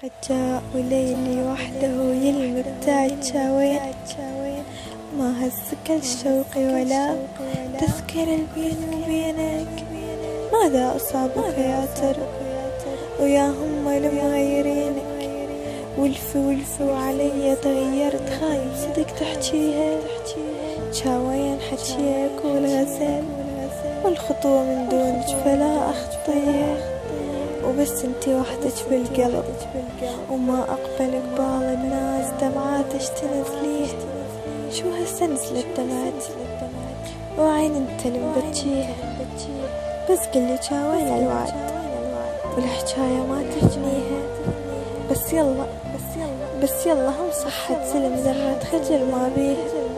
قد جاء وليلي وحده مبتعد شاوين ما هزك الشوق ولا تذكر البين وبينك. ماذا أصابك يا ترى ويا هم المغيرينك؟ ولف وعلي تغيرت، خايف صدق تحجيها. شاوين حجيك والغزل والخطوة من دونك فلا أخطيها. وبس انتي وحدك بالقلب وما أقبل قبال الناس. دمعاتش تنزليه، شو هسه نزلت دمعتي وعين انت اللي مبتشيها. بس قلي شاوين الوعد والحكاية ما تجنيها. بس يلا هم صحت سلم ذرة خجل ما بيها.